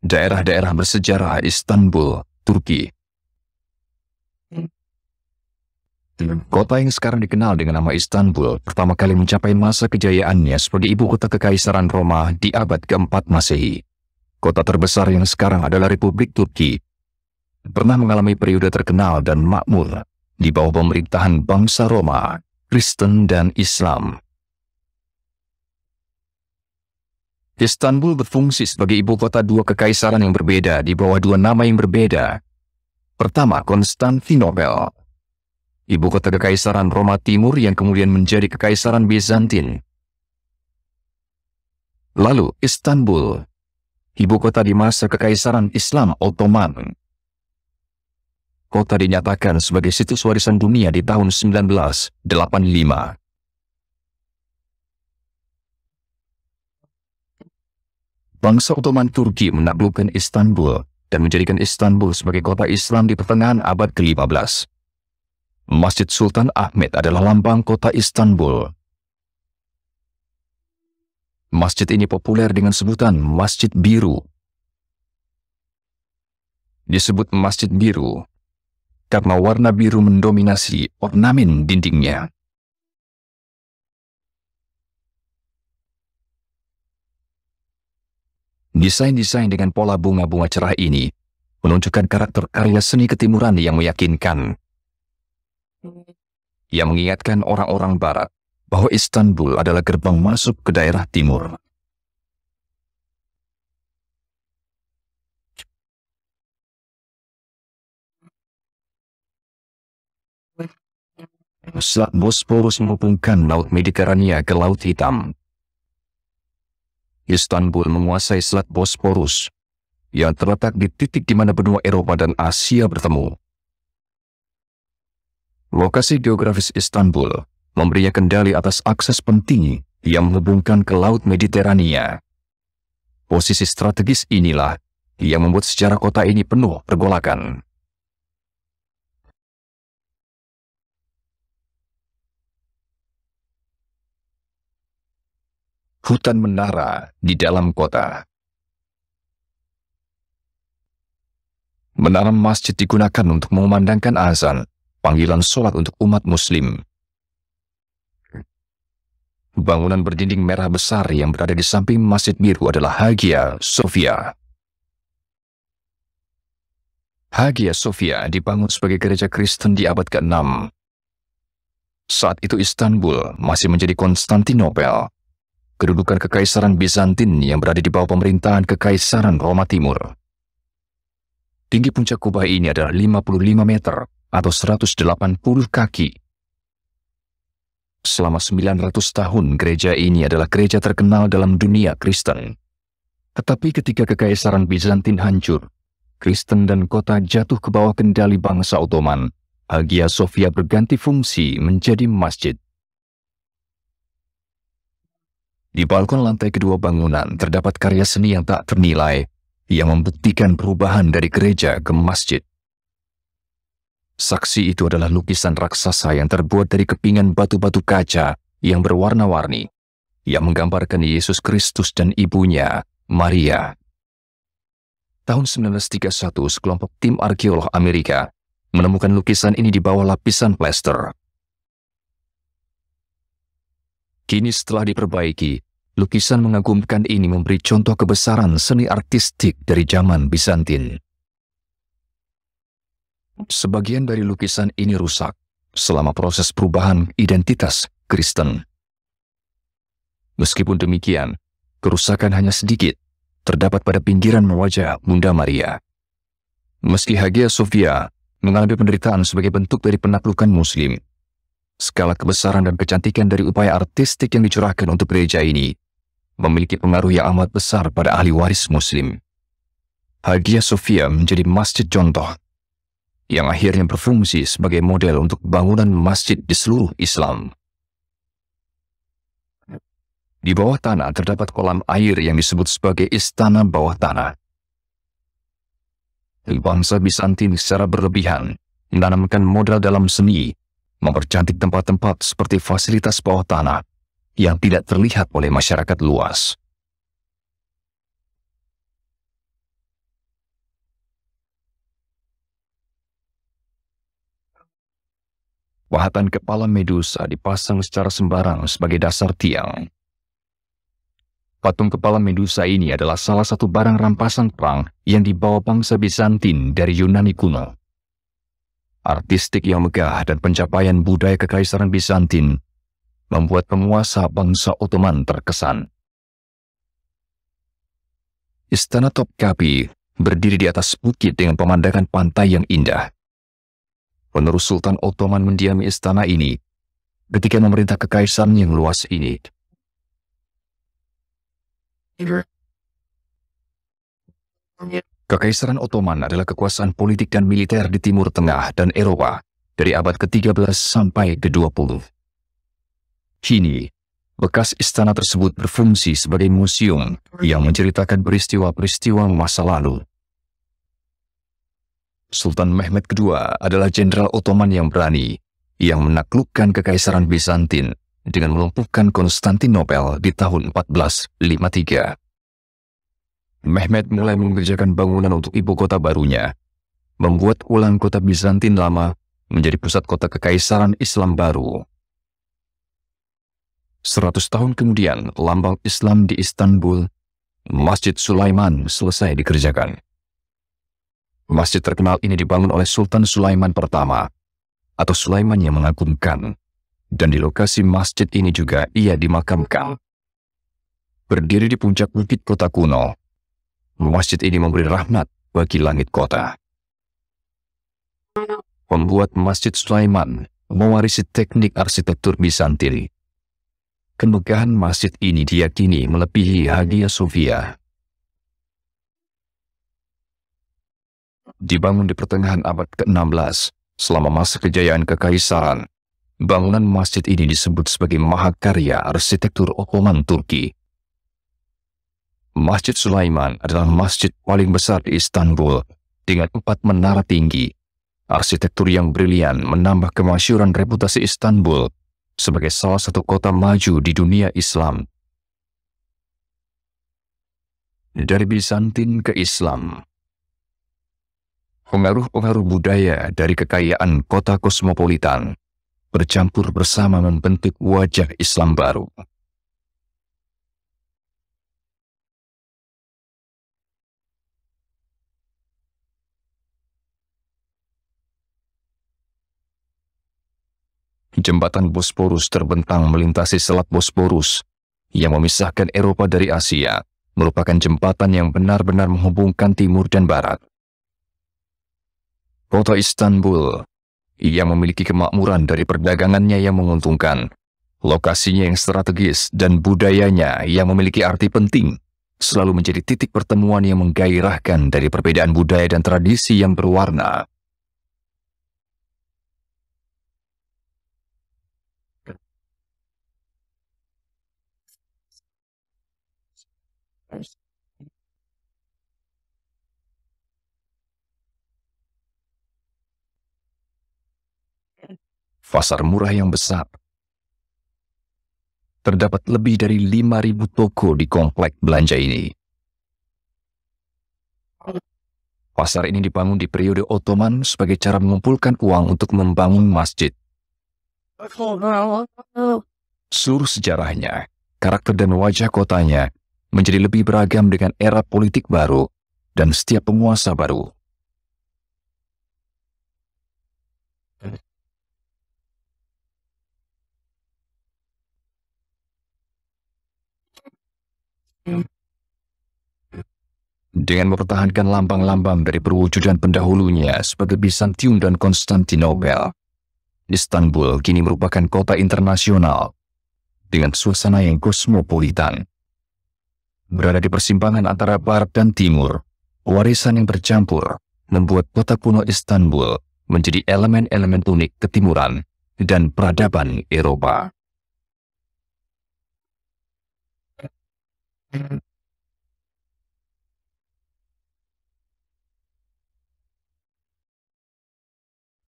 Daerah-daerah bersejarah Istanbul, Turki. Kota yang sekarang dikenal dengan nama Istanbul pertama kali mencapai masa kejayaannya sebagai ibu kota Kekaisaran Roma di abad ke-4 Masehi. Kota terbesar yang sekarang adalah Republik Turki. Pernah mengalami periode terkenal dan makmur di bawah pemerintahan bangsa Roma, Kristen dan Islam. Istanbul berfungsi sebagai ibu kota dua kekaisaran yang berbeda di bawah dua nama yang berbeda. Pertama, Konstantinopel, ibu kota Kekaisaran Roma Timur yang kemudian menjadi Kekaisaran Bizantin. Lalu Istanbul, ibu kota di masa Kekaisaran Islam Ottoman. Kota dinyatakan sebagai situs warisan dunia di tahun 1985. Bangsa Ottoman Turki menaklukkan Istanbul dan menjadikan Istanbul sebagai kota Islam di pertengahan abad ke-15. Masjid Sultan Ahmed adalah lambang kota Istanbul. Masjid ini populer dengan sebutan Masjid Biru. Disebut Masjid Biru karena warna biru mendominasi ornamen dindingnya. Desain-desain dengan pola bunga-bunga cerah ini menunjukkan karakter karya seni ketimuran yang meyakinkan. Yang mengingatkan orang-orang barat bahwa Istanbul adalah gerbang masuk ke daerah timur. Selat Bosporus menghubungkan Laut Mediterania ke Laut Hitam. Istanbul menguasai Selat Bosporus yang terletak di titik di mana benua Eropa dan Asia bertemu. Lokasi geografis Istanbul memberinya kendali atas akses penting yang menghubungkan ke Laut Mediterania. Posisi strategis inilah yang membuat sejarah kota ini penuh pergolakan. Hutan menara di dalam kota. Menara masjid digunakan untuk mengumandangkan azan, panggilan sholat untuk umat muslim. Bangunan berdinding merah besar yang berada di samping Masjid Biru adalah Hagia Sophia. Hagia Sophia dibangun sebagai gereja Kristen di abad ke-6. Saat itu Istanbul masih menjadi Konstantinopel, kedudukan Kekaisaran Bizantin yang berada di bawah pemerintahan Kekaisaran Roma Timur. Tinggi puncak kubah ini adalah 55 meter atau 180 kaki. Selama 900 tahun gereja ini adalah gereja terkenal dalam dunia Kristen. Tetapi ketika Kekaisaran Bizantin hancur, Kristen dan kota jatuh ke bawah kendali bangsa Ottoman, Hagia Sophia berganti fungsi menjadi masjid. Di balkon lantai kedua bangunan terdapat karya seni yang tak ternilai yang membuktikan perubahan dari gereja ke masjid. Saksi itu adalah lukisan raksasa yang terbuat dari kepingan batu-batu kaca yang berwarna-warni, yang menggambarkan Yesus Kristus dan ibunya, Maria. Tahun 1931, sekelompok tim arkeolog Amerika menemukan lukisan ini di bawah lapisan plester. Kini setelah diperbaiki, lukisan mengagumkan ini memberi contoh kebesaran seni artistik dari zaman Bizantin. Sebagian dari lukisan ini rusak selama proses perubahan identitas Kristen. Meskipun demikian, kerusakan hanya sedikit terdapat pada pinggiran wajah Bunda Maria. Meski Hagia Sophia mengalami penderitaan sebagai bentuk dari penaklukan Muslim, skala kebesaran dan kecantikan dari upaya artistik yang dicurahkan untuk gereja ini memiliki pengaruh yang amat besar pada ahli waris Muslim. Hagia Sophia menjadi masjid contoh yang akhirnya berfungsi sebagai model untuk bangunan masjid di seluruh Islam. Di bawah tanah terdapat kolam air yang disebut sebagai istana bawah tanah. Bangsa Bizantin secara berlebihan menanamkan modal dalam seni, mempercantik tempat-tempat seperti fasilitas bawah tanah yang tidak terlihat oleh masyarakat luas. Pahatan kepala Medusa dipasang secara sembarang sebagai dasar tiang. Patung kepala Medusa ini adalah salah satu barang rampasan perang yang dibawa bangsa Bizantin dari Yunani kuno. Artistik yang megah dan pencapaian budaya kekaisaran Bizantin membuat penguasa bangsa Ottoman terkesan. Istana Topkapi berdiri di atas bukit dengan pemandangan pantai yang indah. Penerus Sultan Ottoman mendiami istana ini ketika memerintah kekaisaran yang luas ini. Kekaisaran Ottoman adalah kekuasaan politik dan militer di Timur Tengah dan Eropa dari abad ke-13 sampai ke-20. Kini, bekas istana tersebut berfungsi sebagai museum yang menceritakan peristiwa-peristiwa masa lalu. Sultan Mehmed II adalah jenderal Ottoman yang berani, yang menaklukkan kekaisaran Bizantin dengan melumpuhkan Konstantinopel di tahun 1453. Mehmed mulai mengerjakan bangunan untuk ibu kota barunya, membuat ulang kota Bizantin lama menjadi pusat kota kekaisaran Islam baru. 100 tahun kemudian, lambang Islam di Istanbul, Masjid Sulaiman, selesai dikerjakan. Masjid terkenal ini dibangun oleh Sultan Sulaiman pertama, atau Sulaiman yang mengagumkan, dan di lokasi masjid ini juga ia dimakamkan. Berdiri di puncak bukit kota kuno, masjid ini memberi rahmat bagi langit kota. Pembuat Masjid Sulaiman mewarisi teknik arsitektur Bizantin. Kemegahan masjid ini diyakini melebihi Hagia Sophia. Dibangun di pertengahan abad ke-16, selama masa kejayaan kekaisaran, bangunan masjid ini disebut sebagai mahakarya arsitektur Ottoman Turki. Masjid Sulaiman adalah masjid paling besar di Istanbul dengan 4 menara tinggi. Arsitektur yang brilian menambah kemasyhuran reputasi Istanbul sebagai salah satu kota maju di dunia Islam. Dari Bizantin ke Islam, pengaruh-pengaruh budaya dari kekayaan kota kosmopolitan bercampur bersama membentuk wajah Islam baru. Jembatan Bosporus terbentang melintasi Selat Bosporus yang memisahkan Eropa dari Asia, merupakan jembatan yang benar-benar menghubungkan timur dan barat. Kota Istanbul yang memiliki kemakmuran dari perdagangannya yang menguntungkan, lokasinya yang strategis, dan budayanya yang memiliki arti penting, selalu menjadi titik pertemuan yang menggairahkan dari perbedaan budaya dan tradisi yang berwarna. Pasar murah yang besar. Terdapat lebih dari 5.000 toko di komplek belanja ini. Pasar ini dibangun di periode Ottoman sebagai cara mengumpulkan uang untuk membangun masjid. Seluruh sejarahnya, karakter dan wajah kotanya menjadi lebih beragam dengan era politik baru dan setiap penguasa baru. Dengan mempertahankan lambang-lambang dari perwujudan pendahulunya sebagai Bizantium dan Konstantinopel, Istanbul kini merupakan kota internasional dengan suasana yang kosmopolitan. Berada di persimpangan antara barat dan timur, warisan yang bercampur membuat kota kuno Istanbul menjadi elemen-elemen unik ketimuran dan peradaban Eropa.